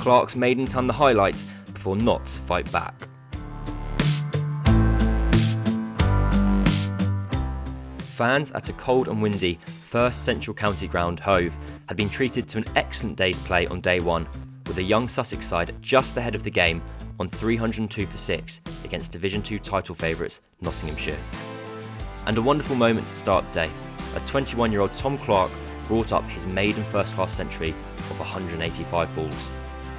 Clark's maiden ton the highlights before Notts fight back. Fans at a cold and windy First Central County ground, Hove, had been treated to an excellent day's play on day one, with a young Sussex side just ahead of the game on 302 for 6 against Division 2 title favourites Nottinghamshire. And a wonderful moment to start the day, as 21-year-old Tom Clark brought up his maiden first-class century of 185 balls.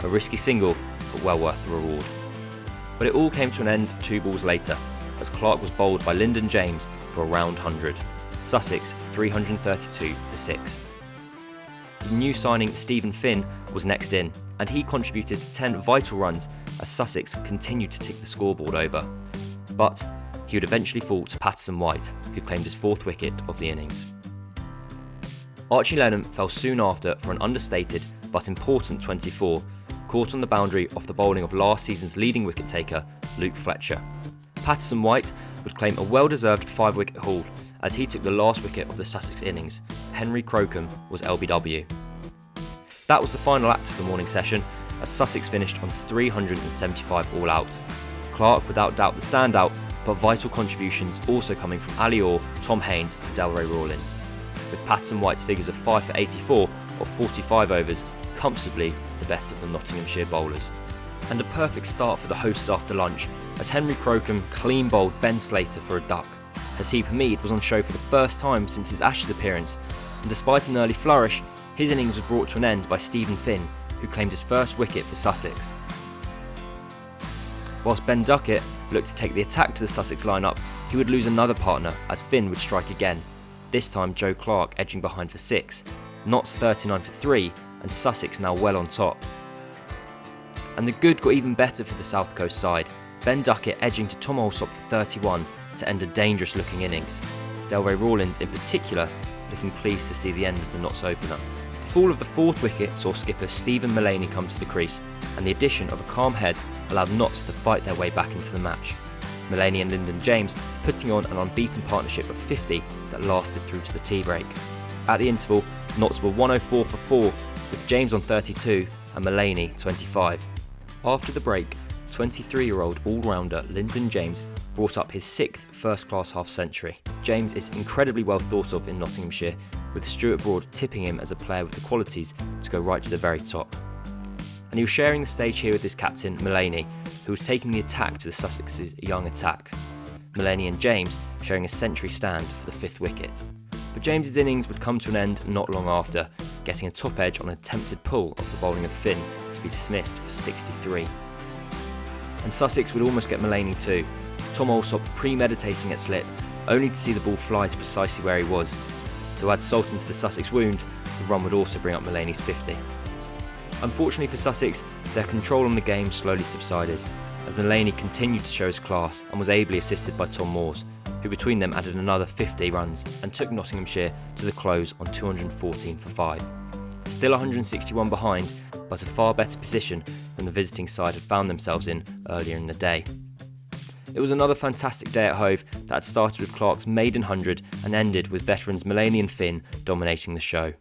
A risky single, but well worth the reward. But it all came to an end 2 balls later, as Clark was bowled by Lyndon James for a round 100. Sussex 332 for 6. The new signing Stephen Finn was next in, and he contributed 10 vital runs as Sussex continued to tick the scoreboard over. But he would eventually fall to Patterson White, who claimed his 4th wicket of the innings. Archie Lenham fell soon after for an understated but important 24, caught on the boundary off the bowling of last season's leading wicket taker, Luke Fletcher. Patterson White would claim a well-deserved 5-wicket haul as he took the last wicket of the Sussex innings. Henry Crocombe was LBW. That was the final act of the morning session, as Sussex finished on 375 all out. Clark without doubt the standout, but vital contributions also coming from Ali Orr, Tom Haines and Delray Rawlins, with Patterson White's figures of 5 for 84 of 45 overs comfortably the best of the Nottinghamshire bowlers. And a perfect start for the hosts after lunch, as Henry Crocombe clean bowled Ben Slater for a duck. Haseeb Hameed was on show for the first time since his Ashes appearance, and despite an early flourish, his innings was brought to an end by Stephen Finn, who claimed his first wicket for Sussex. Whilst Ben Duckett looked to take the attack to the Sussex lineup, he would lose another partner as Finn would strike again, this time Joe Clark edging behind for 6, Notts 39 for 3, and Sussex now well on top. And the good got even better for the South Coast side, Ben Duckett edging to Tom Alsop for 31 to end a dangerous looking innings. Delray Rawlins in particular looking pleased to see the end of the Notts opener. The fall of the 4th wicket saw skipper Stephen Mullaney come to the crease, and the addition of a calm head allowed Notts to fight their way back into the match. Mullaney and Lyndon James putting on an unbeaten partnership of 50 that lasted through to the tea break. At the interval, Notts were 104 for 4, with James on 32 and Mullaney 25. After the break, 23-year-old all-rounder Lyndon James brought up his 6th first-class half-century. James is incredibly well thought of in Nottinghamshire, with Stuart Broad tipping him as a player with the qualities to go right to the very top. And he was sharing the stage here with his captain, Mullaney, who was taking the attack to the Sussex's young attack. Mullaney and James sharing a century stand for the 5th wicket. But James's innings would come to an end not long after, getting a top edge on an attempted pull off the bowling of Finn to be dismissed for 63. And Sussex would almost get Mullaney too, Tom Alsop premeditating at slip, only to see the ball fly to precisely where he was. To add salt into the Sussex wound, the run would also bring up Mullaney's 50. Unfortunately for Sussex, their control on the game slowly subsided, as Mullaney continued to show his class and was ably assisted by Tom Moores, who between them added another 50 runs and took Nottinghamshire to the close on 214 for 5. Still 161 behind, but a far better position than the visiting side had found themselves in earlier in the day. It was another fantastic day at Hove that had started with Clark's maiden 100 and ended with veterans Mullaney and Finn dominating the show.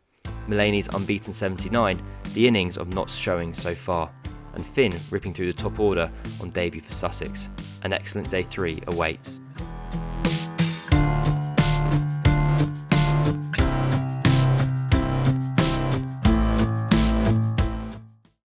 Mullaney's unbeaten 79, the innings of Notts showing so far, and Finn ripping through the top order on debut for Sussex. An excellent day 3 awaits.